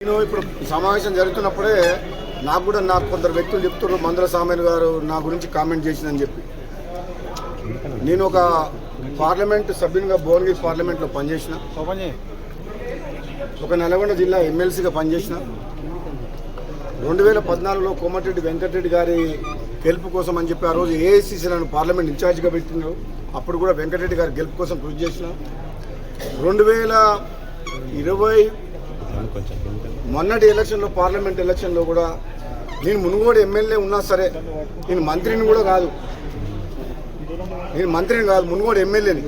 నేను ఇప్పుడు సమావేశం జరుగుతున్నప్పుడే నాకు కొందరు వ్యక్తులు చెప్తున్నారు మందుల సామేల్ గారు నా గురించి కామెంట్ చేసిందని చెప్పి. నేను ఒక పార్లమెంట్ సభ్యునిగా భువనగిరి పార్లమెంట్లో పనిచేసిన, ఒక నల్గొండ జిల్లా ఎమ్మెల్సీగా పనిచేసిన. 2014లో కోమటిరెడ్డి వెంకటరెడ్డి గారి గెలుపు కోసం అని చెప్పి ఆ రోజు ఏఐసిసి నన్ను పార్లమెంట్ ఇన్ఛార్జిగా పెట్టినారు. అప్పుడు కూడా వెంకటరెడ్డి గారి గెలుపు కోసం కృషి చేసిన. 2020 మొన్నటి ఎలక్షన్లో, పార్లమెంట్ ఎలక్షన్లో కూడా నేను మునుగోడు ఎమ్మెల్యే ఉన్నా సరే, నేను మంత్రిని కాదు, మునుగోడు ఎమ్మెల్యేని.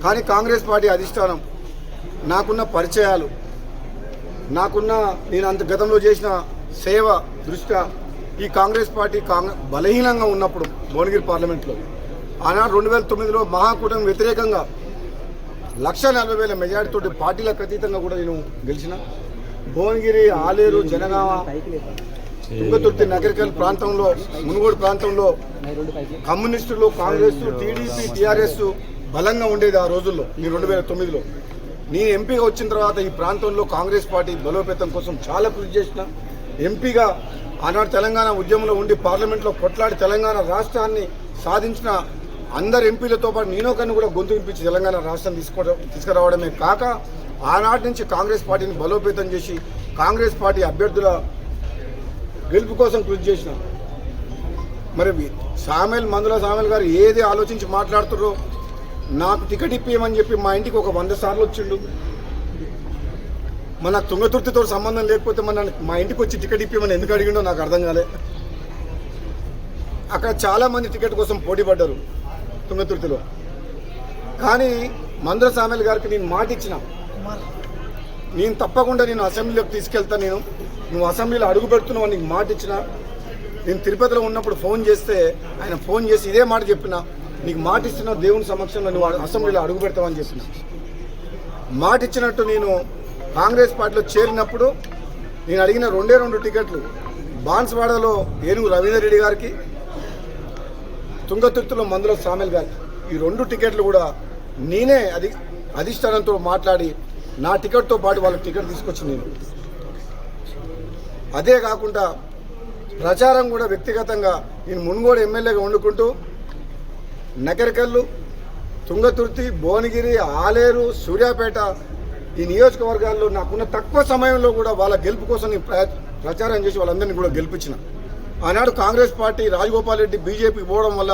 కానీ కాంగ్రెస్ పార్టీ అధిష్టానం, నాకున్న పరిచయాలు, నేను అంత గతంలో చేసిన సేవ దృష్ట్యా ఈ కాంగ్రెస్ పార్టీ బలహీనంగా ఉన్నప్పుడు భువనగిరి పార్లమెంట్లో ఆనాడు 2009లో మహాకూటమి వ్యతిరేకంగా 1,40,000 మెజార్టీతోటి పార్టీలకు అతీతంగా కూడా నేను గెలిచిన. భువనగిరి, ఆలేరు, జనగామ, తుంగతుర్తి, నగరికల్ ప్రాంతంలో, మునుగోడు ప్రాంతంలో కమ్యూనిస్టులు, కాంగ్రెస్, టీడీపీ, టీఆర్ఎస్ బలంగా ఉండేది ఆ రోజుల్లో. ఈ 2009లో నేను ఎంపీగా వచ్చిన తర్వాత ఈ ప్రాంతంలో కాంగ్రెస్ పార్టీ బలోపేతం కోసం చాలా కృషి చేసిన. ఎంపీగా ఆనాడు తెలంగాణ ఉద్యమంలో ఉండి పార్లమెంట్లో కొట్లాడి తెలంగాణ రాష్ట్రాన్ని సాధించిన అందరు ఎంపీలతో పాటు నేనొకరిని కూడా గొంతు వినిపించి తెలంగాణ రాష్ట్రం తీసుకురావడమే కాక ఆనాటి నుంచి కాంగ్రెస్ పార్టీని బలోపేతం చేసి కాంగ్రెస్ పార్టీ అభ్యర్థుల గెలుపు కోసం కృషి చేసిన. మరి మందుల సామేల్ గారు ఏది ఆలోచించి మాట్లాడుతున్నారో, నాకు టికెట్ ఇప్పియమని చెప్పి మా ఇంటికి ఒక 100 సార్లు వచ్చిండు. మన తుంగతుర్తితో సంబంధం లేకపోతే మా ఇంటికి వచ్చి టికెట్ ఇప్పియమని ఎందుకు అడిగిండో నాకు అర్థం కాలే. అక్కడ చాలామంది టికెట్ కోసం పోటీ పడ్డారు తుంగతుర్తిలో. కానీ మందుల సామేల్ గారికి నేను మాట ఇచ్చిన, నేను తప్పకుండా నేను అసెంబ్లీలోకి తీసుకెళ్తాను, నువ్వు అసెంబ్లీలో అడుగు పెడుతున్నావు నీకు మాట ఇచ్చిన. నేను తిరుపతిలో ఉన్నప్పుడు ఫోన్ చేస్తే ఆయన ఫోన్ చేసి ఇదే మాట చెప్పిన, నీకు మాట ఇస్తున్నా దేవుని సమక్షంలో నువ్వు అసెంబ్లీలో అడుగు పెడతావని చెప్పిన. మాట ఇచ్చినట్టు నేను కాంగ్రెస్ పార్టీలో చేరినప్పుడు నేను అడిగిన 2 టికెట్లు బాన్స్వాడలో ఏనుగు రవీందర్ రెడ్డి గారికి, తుంగతుర్తిలో మందుల సామేల్ గారికి, ఈ 2 టికెట్లు కూడా నేనే అధిష్టానంతో మాట్లాడి నా టికెట్తో పాటు వాళ్ళకి టికెట్ తీసుకొచ్చింది నేను. అదే కాకుండా ప్రచారం కూడా వ్యక్తిగతంగా నేను మునుగోడు ఎమ్మెల్యేగా వండుకుంటూ నగరికల్లు, తుంగతుర్తి, భువనగిరి, ఆలేరు, సూర్యాపేట ఈ నియోజకవర్గాల్లో నాకున్న తక్కువ సమయంలో కూడా వాళ్ళ గెలుపు కోసం నేను ప్రచారం చేసి వాళ్ళందరినీ కూడా గెలిపించిన. ఆనాడు కాంగ్రెస్ పార్టీ రాజగోపాల్ రెడ్డి బీజేపీకి పోవడం వల్ల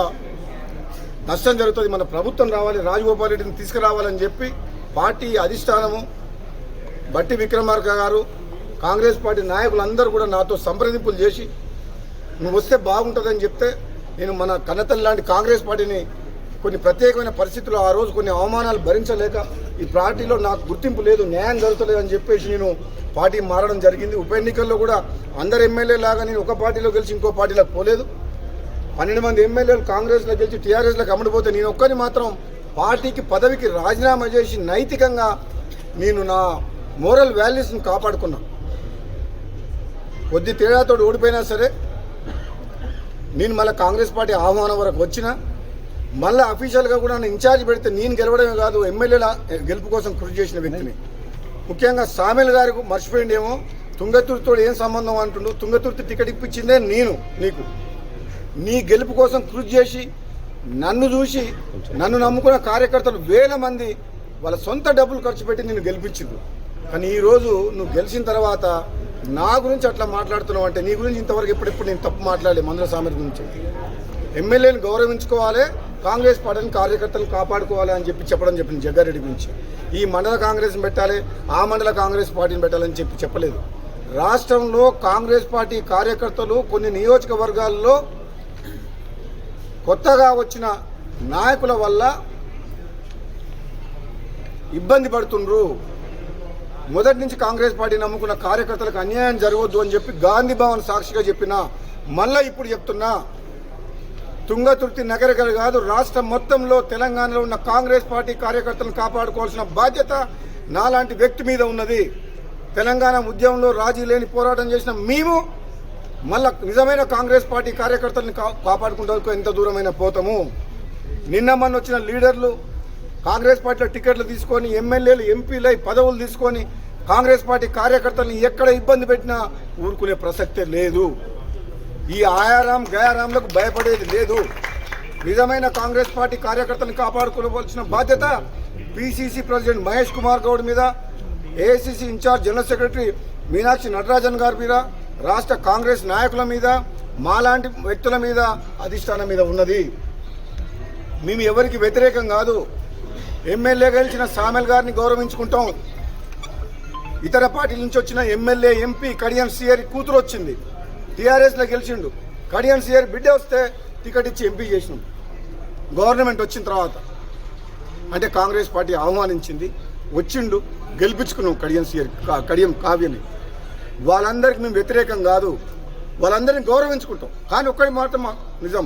నష్టం జరుగుతుంది, మన ప్రభుత్వం రావాలి, రాజగోపాల్ రెడ్డిని తీసుకురావాలని చెప్పి పార్టీ అధిష్టానము, బట్టి విక్రమార్క గారు, కాంగ్రెస్ పార్టీ నాయకులందరూ కూడా నాతో సంప్రదింపులు చేసి నువ్వు వస్తే బాగుంటుందని చెప్తే నేను మన కన్నతల్లి లాంటి కాంగ్రెస్ పార్టీని కొన్ని ప్రత్యేకమైన పరిస్థితుల్లో ఆ రోజు కొన్ని అవమానాలు భరించలేక ఈ పార్టీలో నాకు గుర్తింపు లేదు, న్యాయం జరుగుతలేదు అని చెప్పేసి నేను పార్టీ మారడం జరిగింది. ఉప ఎన్నికల్లో కూడా అందరు ఎమ్మెల్యే లాగా నేను ఒక పార్టీలో గెలిచి ఇంకో పార్టీలోకి పోలేదు. 12 మంది ఎమ్మెల్యేలు కాంగ్రెస్లో గెలిచి టీఆర్ఎస్లోకి అమ్ముడుపోతే నేను ఒక్కరిని మాత్రం పార్టీకి పదవికి రాజీనామా చేసి నైతికంగా నేను నా మోరల్ వాల్యూస్ని కాపాడుకున్నా. కొద్ది తేడాతో ఓడిపోయినా సరే నేను మళ్ళీ కాంగ్రెస్ పార్టీ ఆహ్వానం వరకు వచ్చిన, మళ్ళీ అఫీషియల్గా కూడా నన్ను ఇన్ఛార్జ్ పెడితే నేను గెలవడమే కాదు, ఎమ్మెల్యేల గెలుపు కోసం కృషి చేసిన వ్యక్తిని. ముఖ్యంగా సామేల్ గారికి మర్చిపోయిండేమో, తుంగతుర్తితో ఏం సంబంధం అంటుండు, తుంగతుర్తి టికెట్ ఇప్పించిందే నీకు నీ గెలుపు కోసం కృషి చేసి నన్ను చూసి నన్ను నమ్ముకున్న కార్యకర్తలు 1000 మంది వాళ్ళ సొంత డబ్బులు ఖర్చు పెట్టి నేను గెలిపించిండు. కానీ ఈరోజు నువ్వు గెలిచిన తర్వాత నా గురించి అట్లా మాట్లాడుతున్నావు అంటే, నీ గురించి ఇంతవరకు ఎప్పుడెప్పుడు నేను తప్పు మాట్లాడలే. మందుల సామేల్ గురించి ఎమ్మెల్యేని గౌరవించుకోవాలి, కాంగ్రెస్ పార్టీని కార్యకర్తలను కాపాడుకోవాలి అని చెప్పడం చెప్పింది జగ్గారెడ్డి గురించి. ఈ మండల కాంగ్రెస్ని పెట్టాలి, ఆ మండల కాంగ్రెస్ పార్టీని పెట్టాలని చెప్పలేదు. రాష్ట్రంలో కాంగ్రెస్ పార్టీ కార్యకర్తలు కొన్ని నియోజకవర్గాల్లో కొత్తగా వచ్చిన నాయకుల వల్ల ఇబ్బంది పడుతుండ్రు. మొదటి నుంచి కాంగ్రెస్ పార్టీ నమ్ముకున్న కార్యకర్తలకు అన్యాయం జరగవద్దు అని చెప్పి గాంధీ భవన్ సాక్షిగా చెప్పినా, మళ్ళీ ఇప్పుడు చెప్తున్నా, తుంగతుర్తి నగరికల్ కాదు, రాష్ట్రం మొత్తంలో తెలంగాణలో ఉన్న కాంగ్రెస్ పార్టీ కార్యకర్తలను కాపాడుకోవాల్సిన బాధ్యత నాలాంటి వ్యక్తి మీద ఉన్నది. తెలంగాణ ఉద్యమంలో రాజీ లేని పోరాటం చేసిన మేము మళ్ళా నిజమైన కాంగ్రెస్ పార్టీ కార్యకర్తలను కాపాడుకుంటూ ఎంత దూరమైన పోతాము. నిన్న మొన్న వచ్చిన లీడర్లు కాంగ్రెస్ పార్టీలో టికెట్లు తీసుకొని ఎమ్మెల్యేలు ఎంపీలై పదవులు తీసుకొని కాంగ్రెస్ పార్టీ కార్యకర్తలను ఎక్కడ ఇబ్బంది పెట్టినా ఊరుకునే ప్రసక్తే లేదు. ఈ ఆయారాం గయారాంలకు భయపడేది లేదు. నిజమైన కాంగ్రెస్ పార్టీ కార్యకర్తలను కాపాడుకోవాల్సిన బాధ్యత పిసిసి ప్రెసిడెంట్ మహేష్ కుమార్ గౌడ్ మీద, AICC incharge general secretary Meenakshi Natarajan గారి మీద, రాష్ట్ర కాంగ్రెస్ నాయకుల మీద, మాలాంటి వ్యక్తుల మీద, అధిష్టానం మీద ఉన్నది. మేము ఎవరికి వ్యతిరేకం కాదు. ఎమ్మెల్యే గెలిచిన సామెల్ గారిని గౌరవించుకుంటాం. ఇతర పార్టీల నుంచి వచ్చిన ఎమ్మెల్యే, ఎంపీ కడియం సిఆర్ కూతురు వచ్చింది, టీఆర్ఎస్లో గెలిచిండు. కడియం సిఆర్ బిడ్డ వస్తే టికెట్ ఇచ్చి ఎంపీ చేసినాం. గవర్నమెంట్ వచ్చిన తర్వాత అంటే కాంగ్రెస్ పార్టీ ఆహ్వానించింది, వచ్చిండు, గెలిపించుకున్నాం కడియం కావ్యని. వాళ్ళందరికీ మేము వ్యతిరేకం కాదు, వాళ్ళందరినీ గౌరవించుకుంటాం. కానీ ఒక్కడి మాత్రం నిజం,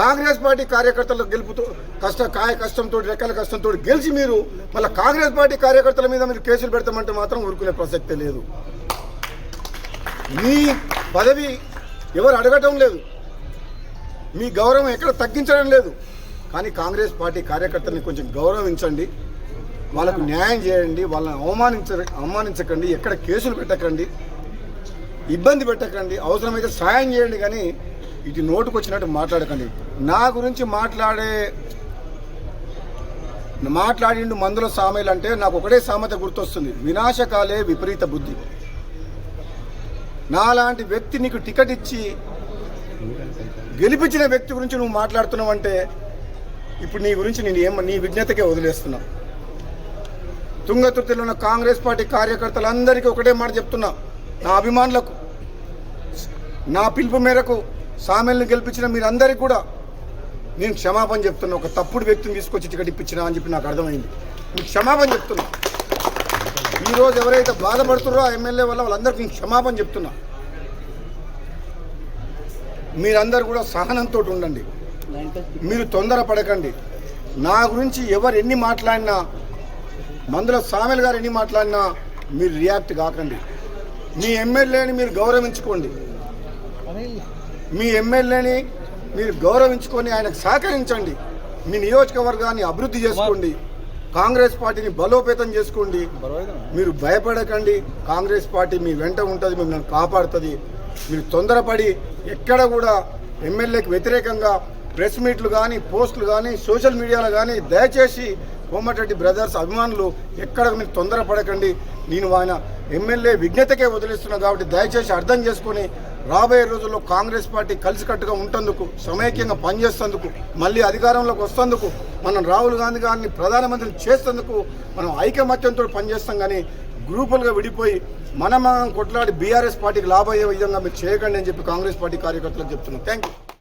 కాంగ్రెస్ పార్టీ కార్యకర్తల గెలుపుతో కష్టంతో రెక్కల కష్టంతో గెలిచి మీరు మళ్ళీ కాంగ్రెస్ పార్టీ కార్యకర్తల మీద మీరు కేసులు పెడతామంటే మాత్రం ఊరుకునే ప్రసక్తే లేదు. మీ పదవి ఎవరు అడగటం లేదు, మీ గౌరవం ఎక్కడ తగ్గించడం లేదు. కానీ కాంగ్రెస్ పార్టీ కార్యకర్తల్ని కొంచెం గౌరవించండి, వాళ్ళకు న్యాయం చేయండి, వాళ్ళని అవమానించకండి, ఎక్కడ కేసులు పెట్టకండి, ఇబ్బంది పెట్టకండి, అవసరమైతే సాయం చేయండి. కానీ ఇటు నోటుకు వచ్చినట్టు మాట్లాడకండి. నా గురించి మాట్లాడిండు మందుల సామెలు అంటే నాకు ఒకటే సామెత గుర్తొస్తుంది, వినాశకాలే విపరీత బుద్ధి. నాలాంటి వ్యక్తి నీకు టికెట్ ఇచ్చి గెలిపించిన వ్యక్తి గురించి నువ్వు మాట్లాడుతున్నావు అంటే ఇప్పుడు నీ గురించి నీ విజ్ఞతకే వదిలేస్తున్నా. తుంగతుర్తిలో ఉన్న కాంగ్రెస్ పార్టీ కార్యకర్తలందరికీ ఒకటే మాట చెప్తున్నా, నా అభిమానులకు, నా పిలుపు మేరకు సామెల్ని గెలిపించిన మీరందరికీ కూడా నేను క్షమాపణ చెప్తున్నా. ఒక తప్పుడు వ్యక్తిని తీసుకొచ్చి టికెట్ ఇప్పించినా అని చెప్పి నాకు అర్థమైంది. మీకు క్షమాపణ చెప్తున్నా. ఈరోజు ఎవరైతే బాధపడుతున్నారో ఆ ఎమ్మెల్యే వల్ల వాళ్ళందరికీ నేను క్షమాపణ చెప్తున్నా. మీరందరూ కూడా సహనంతో ఉండండి, మీరు తొందరపడకండి. నా గురించి ఎవరు ఎన్ని మాట్లాడినా, మందుల సామెల్ గారు ఎన్ని మాట్లాడినా మీరు రియాక్ట్ కాకండి. మీ ఎమ్మెల్యేని మీరు గౌరవించుకోండి, మీ ఎమ్మెల్యేని మీరు గౌరవించుకొని ఆయనకు సహకరించండి. మీ నియోజకవర్గాన్ని అభివృద్ధి చేసుకోండి, కాంగ్రెస్ పార్టీని బలోపేతం చేసుకోండి. మీరు భయపడకండి, కాంగ్రెస్ పార్టీ మీ వెంట ఉంటుంది, మిమ్మల్ని కాపాడుతుంది. మీరు తొందరపడి ఎక్కడ కూడా ఎమ్మెల్యేకి వ్యతిరేకంగా ప్రెస్ మీట్లు కానీ, పోస్టులు కానీ, సోషల్ మీడియాలో కానీ దయచేసి కోమటిరెడ్డి బ్రదర్స్ అభిమానులు ఎక్కడ మీరు తొందరపడకండి. నేను ఆయన ఎమ్మెల్యే విజ్ఞతకే వదిలిస్తున్నా కాబట్టి దయచేసి అర్థం చేసుకొని రాబోయే రోజుల్లో కాంగ్రెస్ పార్టీ కలిసికట్టుగా ఉంటందుకు, సమైక్యంగా పనిచేసేందుకు, మళ్ళీ అధికారంలోకి వస్తేందుకు, మనం రాహుల్ గాంధీ గారిని ప్రధానమంత్రిని చేసేందుకు మనం ఐకమత్యంతో పనిచేస్తాం. కానీ గ్రూపులుగా విడిపోయి మనం కొట్లాడి బీఆర్ఎస్ పార్టీకి లాభం అయ్యే విధంగా మీరు చేయకండి అని చెప్పి కాంగ్రెస్ పార్టీ కార్యకర్తలకు చెప్తున్నాం. Thank you.